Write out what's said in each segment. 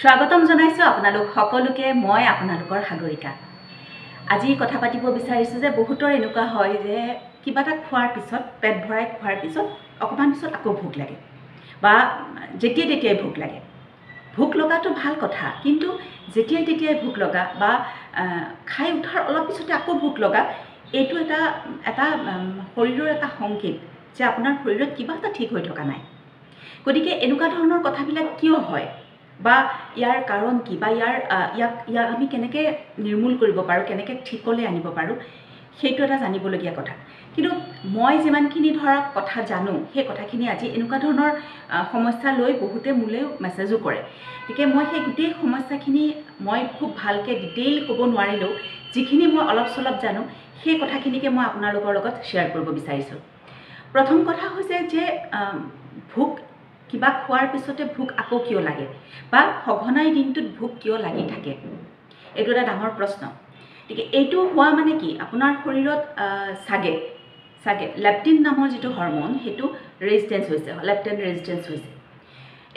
স্বাগতম জনাইছো আপোনালোক সকলোকে মই আপোনালোকৰ সাগৰিকা। আজি কথা পাতিব বিচাৰিছো যে বহুতৰ এনেকুৱা হয় যে কিবা এটা খোৱাৰ পিছত পেট ভৰাই খোৱাৰ পিছত অকমান পিছত আকৌ ভোক লাগে বা যেতিয়াই ভোক লাগে। ভোক লগাটো ভাল কথা, কিন্তু যেতিয়াই ভোক লগা বা খাই উঠাৰ অলপ পিছতে আকৌ ভোক লগা এইটো এটা শৰীৰৰ এটা সংকেত যে আপোনাৰ শৰীৰত কিবা এটা ঠিক হৈ থকা নাই। গতিকে এনেকুৱা ধৰণৰ কথাবিলাক কিয় হয় বা ইয়াৰ কাৰণ কি বা ইয়াক আমি কেনেকৈ নিৰ্মূল কৰিব পাৰোঁ, কেনেকৈ ঠিকলৈ আনিব পাৰোঁ, সেইটো এটা জানিবলগীয়া কথা। কিন্তু মই যিমানখিনি ধৰক কথা জানো সেই কথাখিনি আজি এনেকুৱা ধৰণৰ সমস্যা লৈ বহুতে মোলৈ মেছেজো কৰে। গতিকে মই সেই গোটেই সমস্যাখিনি মই খুব ভালকৈ ডিটেইল ক'ব নোৱাৰিলেও যিখিনি মই অলপ চলপ জানো সেই কথাখিনিকে মই আপোনালোকৰ লগত শ্বেয়াৰ কৰিব বিচাৰিছোঁ। প্ৰথম কথা হৈছে যে ভোক কিবা খোৱাৰ পিছতে ভোক আকৌ কিয় লাগে বা সঘনাই দিনটোত ভোক কিয় লাগি থাকে, এইটো এটা ডাঙৰ প্ৰশ্ন। গতিকে এইটো হোৱা মানে কি, আপোনাৰ শৰীৰত চাগে লেপটিন নামৰ যিটো হৰমন সেইটো ৰেজিষ্টেঞ্চ হৈছে।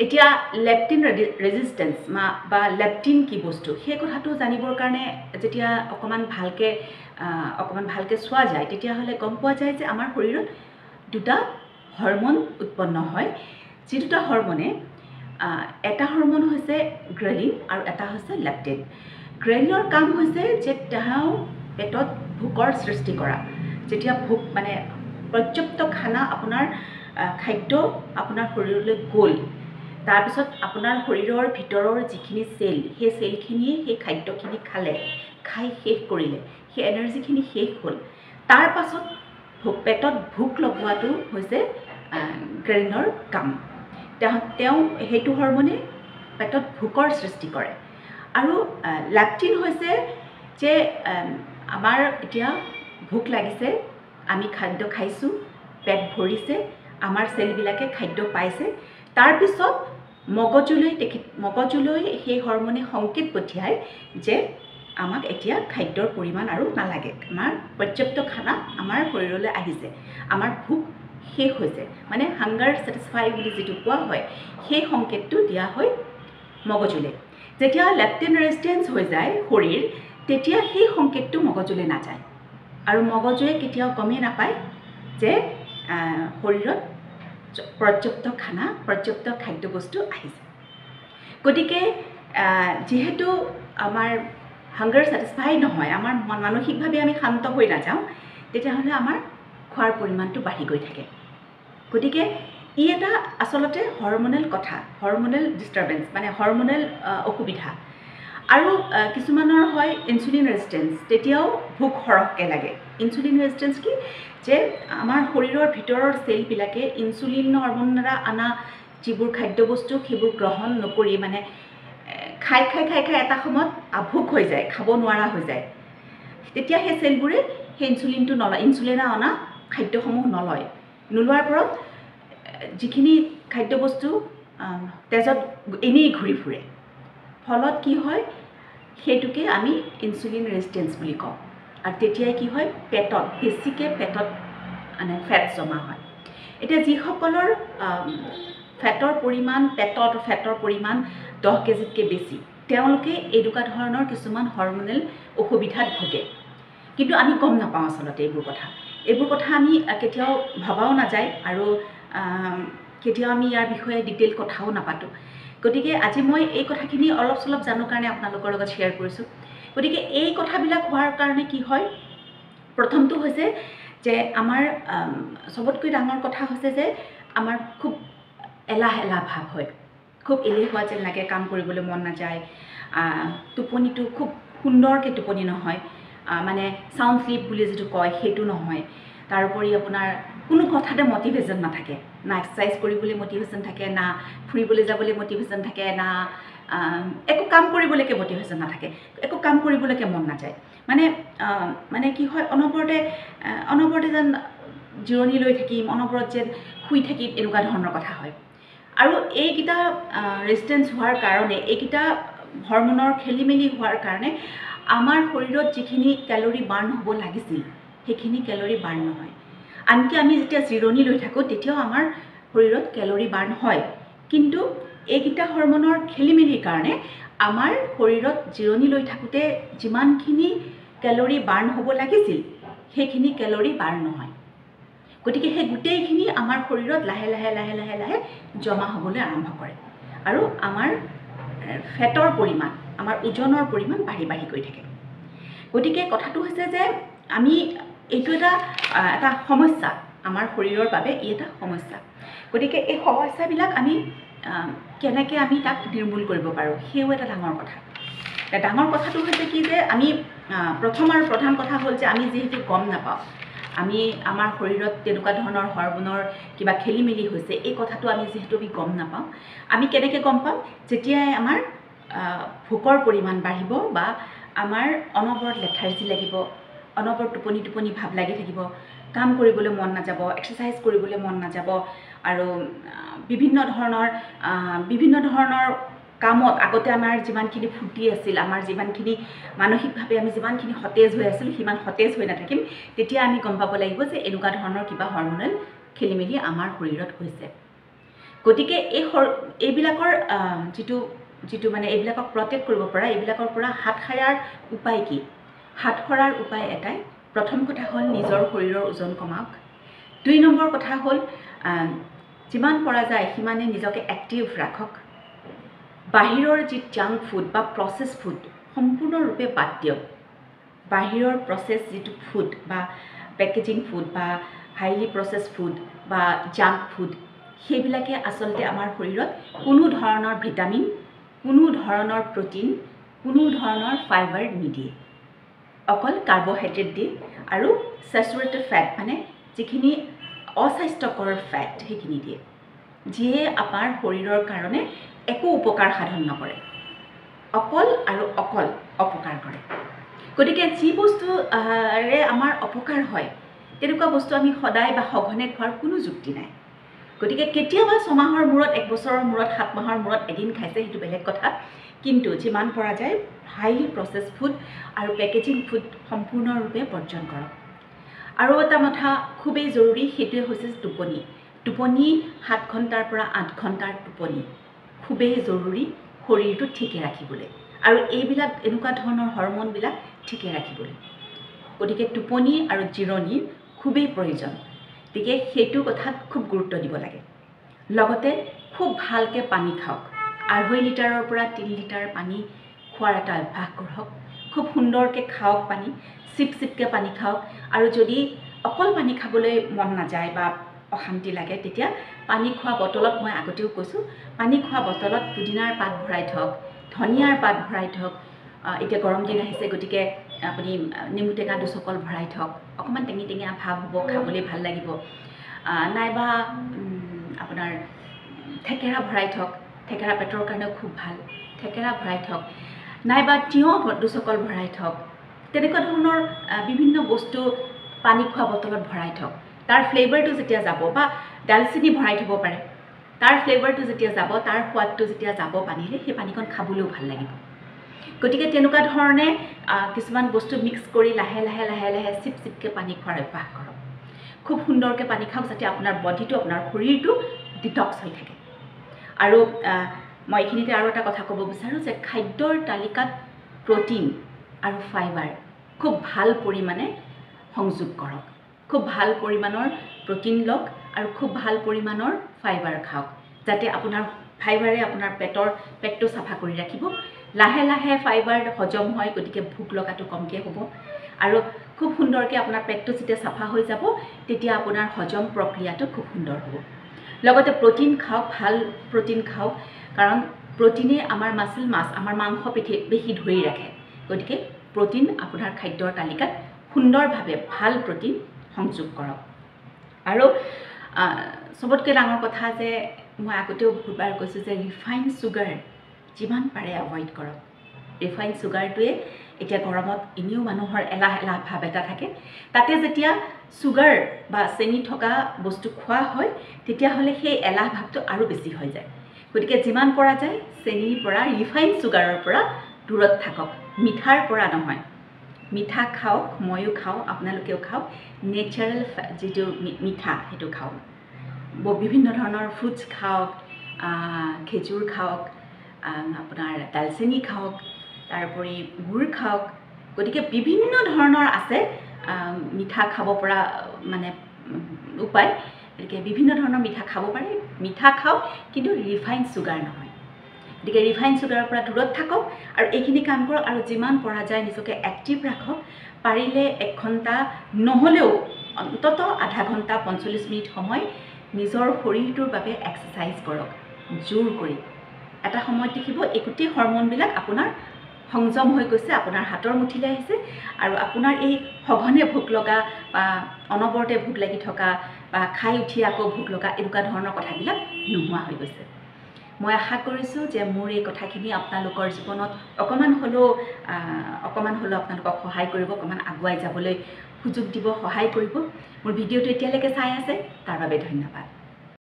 এতিয়া লেপটিন ৰেজিষ্টেঞ্চ বা লেপটিন কি বস্তু সেই কথাটো জানিবৰ কাৰণে যেতিয়া অকণমান ভালকৈ চোৱা যায় তেতিয়াহ'লে গম পোৱা যায় যে আমাৰ শৰীৰত দুটা হৰমন উৎপন্ন হয়, যি দুটা হৰমনে এটা হৰমন হৈছে গ্ৰেলিন আৰু এটা হৈছে লেপটিন। গ্ৰেলিনৰ কাম হৈছে যে তেওঁ পেটত ভোকৰ সৃষ্টি কৰা। যেতিয়া ভোক মানে পৰ্যাপ্ত খাদ্য আপোনাৰ শৰীৰলৈ গ'ল, তাৰপিছত আপোনাৰ শৰীৰৰ ভিতৰৰ যিখিনি চেল সেই চেলখিনিয়ে সেই খাদ্যখিনি খাই শেষ কৰিলে, সেই এনাৰ্জিখিনি শেষ হ'ল। তাৰ পাছত পেটত ভোক লগোৱাটো হৈছে গ্ৰেলিনৰ কাম। তেওঁ সেইটো হৰমনে পেটত ভোকৰ সৃষ্টি কৰে। আৰু লেপটিন হৈছে যে আমাৰ এতিয়া ভোক লাগিছে, আমি খাদ্য খাইছোঁ, পেট ভৰিছে, আমাৰ চেলবিলাকে খাদ্য পাইছে, তাৰপিছত মগজুলৈ সেই হৰমনে সংকেত পঠিয়ায় যে আমাক এতিয়া খাদ্যৰ পৰিমাণ আৰু নালাগে, আমাৰ পৰ্যাপ্ত খানা আমাৰ শৰীৰলৈ আহিছে, আমাৰ ভোক শেষ হৈছে, মানে হাংগাৰ ছেটিছফাই বুলি যিটো কোৱা হয় সেই সংকেতটো দিয়া হয় মগজুলৈ। যেতিয়া লেপটিন ৰেজিষ্টেঞ্চ হৈ যায় শৰীৰ, তেতিয়া সেই সংকেতটো মগজুলৈ নাযায় আৰু মগজুৱে কেতিয়াও গমেই নাপায় যে শৰীৰত পৰ্যাপ্ত খাদ্যবস্তু আহিছে। গতিকে যিহেতু আমাৰ হাংগাৰ ছেটিছফাই নহয়, আমাৰ মানসিকভাৱে আমি শান্ত হৈ নাযাওঁ, তেতিয়াহ'লে আমাৰ খোৱাৰ পৰিমাণটো বাঢ়ি গৈ থাকে। গতিকে ই এটা আচলতে হৰমনেল কথা, হৰমনেল ডিষ্টাৰ্বেঞ্চ, মানে হৰমনেল অসুবিধা। আৰু কিছুমানৰ হয় ইনচুলিন ৰেজিষ্টেঞ্চ, তেতিয়াও ভোক সৰহকৈ লাগে। ইনচুলিন ৰেজিষ্টেঞ্চ কি, যে আমাৰ শৰীৰৰ ভিতৰৰ চেলবিলাকে ইনচুলিন হৰমন দ্বাৰা অনা যিবোৰ খাদ্যবস্তু সেইবোৰ গ্ৰহণ নকৰি মানে খাই এটা সময়ত আভোক হৈ যায়, খাব নোৱাৰা হৈ যায়। তেতিয়া সেই চেলবোৰে সেই ইনচুলিনে অনা খাদ্যসমূহ নোলোৱাৰ পৰত যিখিনি খাদ্যবস্তু তেজত এনেই ঘূৰি ফুৰে, ফলত কি হয়, সেইটোকে আমি ইনচুলিন ৰেজিষ্টেঞ্চ বুলি কওঁ। আৰু তেতিয়াই কি হয়, বেছিকৈ পেটত মানে ফেট জমা হয়। এতিয়া যিসকলৰ ফেটৰ পৰিমাণ 10 কেজিতকৈ বেছি, তেওঁলোকে এনেকুৱা ধৰণৰ কিছুমান হৰমনেল অসুবিধাত ভোগে, কিন্তু আমি গম নাপাওঁ আচলতে এইবোৰ কথা আমি কেতিয়াও ভবাও নাযায় আৰু কেতিয়াও আমি ইয়াৰ বিষয়ে ডিটেইল কথাও নাপাতোঁ। গতিকে আজি মই এই কথাখিনি অলপ চলপ জানো কাৰণে আপোনালোকৰ লগত শ্বেয়াৰ কৰিছোঁ। গতিকে এই কথাবিলাক হোৱাৰ কাৰণে কি হয়, প্ৰথমটো হৈছে যে আমাৰ চবতকৈ ডাঙৰ কথা হৈছে যে আমাৰ খুব এলাহ ভাৱ হয়, খুব এলেহুৱা যেন লাগে, কাম কৰিবলৈ মন নাযায়, টোপনিটো খুব সুন্দৰকৈ টোপনি নহয়, মানে চাউণ্ড স্লিপ বুলি যিটো কয় সেইটো নহয়। তাৰোপৰি আপোনাৰ কোনো কথাতে মটিভেশ্যন নাথাকে, না এক্সাৰচাইজ কৰিবলৈ মটিভেশ্যন থাকে, না ফুৰিবলৈ যাবলৈ মটিভেশ্যন থাকে, না একো কাম কৰিবলৈকে মটিভেশ্যন নাথাকে, একো কাম কৰিবলৈকে মন নাযায়। মানে কি হয়, অনবৰতে যেন জিৰণি লৈ থাকিম, অনবৰত যেন শুই থাকিম, এনেকুৱা ধৰণৰ কথা হয়। আৰু এইকেইটা ৰেজিষ্টেঞ্চ হোৱাৰ কাৰণে, এইকেইটা হৰমনৰ খেলিমেলি হোৱাৰ কাৰণে আমাৰ শৰীৰত যিখিনি কেলৰি বাৰ্ণ হ'ব লাগিছিল সেইখিনি কেলৰি বাৰ্ণ নহয়। আনকি আমি যেতিয়া জিৰণি লৈ থাকোঁ তেতিয়াও আমাৰ শৰীৰত কেলৰি বাৰ্ণ হয়, কিন্তু এইকেইটা হৰমনৰ খেলিমেলিৰ কাৰণে আমাৰ শৰীৰত জিৰণি লৈ থাকোঁতে যিমানখিনি কেলৰি বাৰ্ণ হ'ব লাগিছিল সেইখিনি কেলৰি বাৰ্ণ নহয়। গতিকে সেই গোটেইখিনি আমাৰ শৰীৰত লাহে লাহে লাহে লাহে লাহে জমা হ'বলৈ আৰম্ভ কৰে আৰু আমাৰ ফেটৰ পৰিমাণ, আমাৰ ওজনৰ পৰিমাণ বাঢ়ি বাঢ়ি গৈ থাকে। গতিকে কথাটো হৈছে যে আমি এইটো এটা সমস্যা, আমাৰ শৰীৰৰ বাবে ই এটা সমস্যা। গতিকে এই সমস্যাবিলাক আমি কেনেকৈ আমি তাক নিৰ্মূল কৰিব পাৰোঁ সেইও এটা ডাঙৰ কথা। ডাঙৰ কথাটো হৈছে কি যে আমি প্ৰথম আৰু প্ৰধান কথা হ'ল যে আমি যিহেতু গম নাপাওঁ, আমি আমাৰ শৰীৰত তেনেকুৱা ধৰণৰ হৰমনৰ কিবা খেলি মেলি হৈছে, এই কথাটো আমি যিহেতু আমি গম নাপাওঁ, আমি কেনেকৈ গম পাম? যেতিয়াই আমাৰ ভোকৰ পৰিমাণ বাঢ়িব বা আমাৰ অনবৰত লেথাৰ্জি লাগিব, অনবৰত টোপনি টোপনি ভাৱ লাগি থাকিব, কাম কৰিবলৈ মন নাযাব, এক্সাৰচাইজ কৰিবলৈ মন নাযাব আৰু বিভিন্ন ধৰণৰ কামত আগতে আমাৰ যিমানখিনি ফূৰ্তি আছিল, আমাৰ যিমানখিনি মানসিকভাৱে আমি যিমানখিনি সতেজ হৈ আছিলোঁ সিমান সতেজ হৈ নাথাকিম। তেতিয়া আমি গম পাব লাগিব যে এনেকুৱা ধৰণৰ কিবা হৰমনেল খেলি মেলি আমাৰ শৰীৰত হৈছে। গতিকে এইবিলাকৰ যিটো মানে এইবিলাকক প্ৰটেক্ট কৰিব পৰা, এইবিলাকৰ পৰা হাত সাৰাৰ উপায় কি? হাত সৰাৰ উপায় এটাই। প্ৰথম কথা হ'ল নিজৰ শৰীৰৰ ওজন কমাওক। 2 নম্বৰ কথা হ'ল যিমান পৰা যায় সিমানে নিজকে এক্টিভ ৰাখক। বাহিৰৰ যি জাংক ফুড বা প্ৰচেছ ফুড সম্পূৰ্ণৰূপে বাদ দিয়ক। বাহিৰৰ প্ৰচেছ যিটো ফুড বা পেকেজিং ফুড বা হাইলি প্ৰচেছ ফুড বা জাংক ফুড, সেইবিলাকে আচলতে আমাৰ শৰীৰত কোনো ধৰণৰ ভিটামিন, কোনো ধৰণৰ প্ৰটিন, কোনো ধৰণৰ ফাইবাৰ নিদিয়ে। অকল কাৰ্বহাইড্ৰেট দিয়ে আৰু চেচুৰেটেড ফেট মানে যিখিনি অস্বাস্থ্যকৰ ফেট সেইখিনি দিয়ে, যিয়ে আমাৰ শৰীৰৰ কাৰণে একো উপকাৰ সাধন নকৰে, অকল আৰু অকল অপকাৰ কৰে। গতিকে যি বস্তুৰে আমাৰ অপকাৰ হয় তেনেকুৱা বস্তু আমি সদায় বা সঘনে খোৱাৰ কোনো যুক্তি নাই। গতিকে কেতিয়াবা 6 মাহৰ মূৰত, 1 বছৰৰ মূৰত, 7 মাহৰ মূৰত এদিন খাইছে সেইটো বেলেগ কথা, কিন্তু যিমান পৰা যায় হাইলি প্ৰচেছ ফুড আৰু পেকেজিং ফুড সম্পূৰ্ণৰূপে বৰ্জন কৰক। আৰু এটা কথা খুবেই জৰুৰী, সেইটোৱে হৈছে টোপনি। টোপনি 7 ঘণ্টাৰ পৰা 8 ঘণ্টাৰ টোপনি খুবেই জৰুৰী শৰীৰটো ঠিকে ৰাখিবলৈ আৰু এইবিলাক এনেকুৱা ধৰণৰ হৰমনবিলাক ঠিকে ৰাখিবলৈ। গতিকে টোপনি আৰু জিৰণিৰ খুবেই প্ৰয়োজন। গতিকে সেইটো কথাত খুব গুৰুত্ব দিব লাগে। লগতে খুব ভালকৈ পানী খাওক। 2.5 লিটাৰৰ পৰা 3 লিটাৰ পানী খোৱাৰ এটা অভ্যাস কৰক। খুব সুন্দৰকৈ খাওক পানী, চিপকৈ পানী খাওক। আৰু যদি অকল পানী খাবলৈ মন নাযায় বা অশান্তি লাগে, তেতিয়া পানী খোৱা বটলত, মই আগতেও কৈছোঁ, পানী খোৱা বটলত পুদিনাৰ পাত ভৰাই থওক, ধনিয়াৰ পাত ভৰাই থওক। এতিয়া গৰম দিন আহিছে, গতিকে আপুনি নেমু টেঙা 2 চকল ভৰাই থওক। অকণমান টেঙা ভাৱ হ'ব, খাবলৈ ভাল লাগিব। নাইবা আপোনাৰ থেকেৰা ভৰাই থওক, থেকেৰা পেটৰ কাৰণেও খুব ভাল, থেকেৰা ভৰাই থওক। নাইবা তিয়ঁহ 2 চকল ভৰাই থওক। তেনেকুৱা ধৰণৰ বিভিন্ন বস্তু পানী খোৱা বটলত ভৰাই থওক। তাৰ ফ্লেভাৰটো যেতিয়া যাব, বা ডালচেনি ভৰাই থ'ব পাৰে, তাৰ ফ্লেভাৰটো যেতিয়া যাব, তাৰ সোৱাদটো যেতিয়া যাব পানীলৈ, সেই পানীকণ খাবলৈও ভাল লাগিব। গতিকে তেনেকুৱা ধৰণে কিছুমান বস্তু মিক্স কৰি লাহে লাহে লাহে লাহে চিপকৈ পানী খোৱাৰ অভ্যাস কৰক। খুব সুন্দৰকৈ পানী খাওক, যাতে আপোনাৰ বডিটো, আপোনাৰ শৰীৰটো ডিটক্স হৈ থাকে। আৰু মই এইখিনিতে আৰু এটা কথা ক'ব বিচাৰোঁ যে খাদ্যৰ তালিকাত প্ৰটিন আৰু ফাইবাৰ খুব ভাল পৰিমাণে সংযোগ কৰক। খুব ভাল পৰিমাণৰ প্ৰটিন লওক আৰু খুব ভাল পৰিমাণৰ ফাইবাৰ খাওক, যাতে আপোনাৰ ফাইবাৰে আপোনাৰ পেটটো চাফা কৰি ৰাখিব। লাহে লাহে ফাইবাৰ হজম হয়, গতিকে ভোক লগাটো কমকৈ হ'ব। আৰু খুব সুন্দৰকৈ আপোনাৰ পেটটো যেতিয়া চাফা হৈ যাব, তেতিয়া আপোনাৰ হজম প্ৰক্ৰিয়াটো খুব সুন্দৰ হ'ব। লগতে প্ৰটিন খাওক, ভাল প্ৰটিন খাওক, কাৰণ প্ৰটিনে আমাৰ মাছল মাছ, আমাৰ মাংস পেশী ধৰি ৰাখে। গতিকে প্ৰটিন আপোনাৰ খাদ্যৰ তালিকাত সুন্দৰভাৱে ভাল প্ৰটিন সংযোগ কৰক। আৰু চবতকৈ ডাঙৰ কথা যে মই আগতেও বহুতবাৰ কৈছোঁ যে ৰিফাইন চুগাৰ যিমান পাৰে এভইড কৰক। ৰিফাইন চুগাৰটোৱে এতিয়া গৰমত এনেও মানুহৰ এলাহ ভাৱ এটা থাকে, তাতে যেতিয়া চুগাৰ বা চেনি থকা বস্তু খোৱা হয়, তেতিয়াহ'লে সেই এলাহ ভাৱটো আৰু বেছি হৈ যায়। গতিকে যিমান পৰা যায় চেনিৰ পৰা, ৰিফাইন চুগাৰৰ পৰা দূৰত থাকক, মিঠাৰ পৰা নহয়। মিঠা খাওক, ময়ো খাওঁ, আপোনালোকেও খাওক, নেচাৰেল যিটো মিঠা সেইটো খাওক। বিভিন্ন ধৰণৰ ফ্ৰুটছ খাওক, খেজুৰ খাওক, আপোনাৰ দালচেনি খাওক, তাৰোপৰি গুড় খাওক। গতিকে বিভিন্ন ধৰণৰ আছে মিঠা খাব পৰা মানে উপায়। গতিকে বিভিন্ন ধৰণৰ মিঠা খাব পাৰে, মিঠা খাওক কিন্তু ৰিফাইন চুগাৰ নহয়। গতিকে ৰিফাইন চুগাৰৰ পৰা দূৰত থাকক আৰু এইখিনি কাম কৰক আৰু যিমান পৰা যায় নিজকে এক্টিভ ৰাখক। পাৰিলে 1 ঘণ্টা নহ'লেও অন্তত আধা ঘণ্টা 45 মিনিট সময় নিজৰ শৰীৰটোৰ বাবে এক্সাৰচাইজ কৰক জোৰ কৰি। এটা সময়ত দেখিব এই গোটেই হৰম'নবিলাক আপোনাৰ সংযম হৈ গৈছে, আপোনাৰ হাতৰ মুঠিলৈ আহিছে আৰু আপোনাৰ এই সঘনে ভোক লগা বা অনবৰতে ভোক লাগি থকা বা খাই উঠি আকৌ ভোক লগা এনেকুৱা ধৰণৰ কথাবিলাক নোহোৱা হৈ গৈছে। মই আশা কৰিছোঁ যে মোৰ এই কথাখিনি আপোনালোকৰ জীৱনত অকণমান হ'লেও আপোনালোকক সহায় কৰিব, অকণমান আগুৱাই যাবলৈ সুযোগ দিব, সহায় কৰিব। মোৰ ভিডিঅ'টো এতিয়ালৈকে চাই আছে তাৰ বাবে ধন্যবাদ।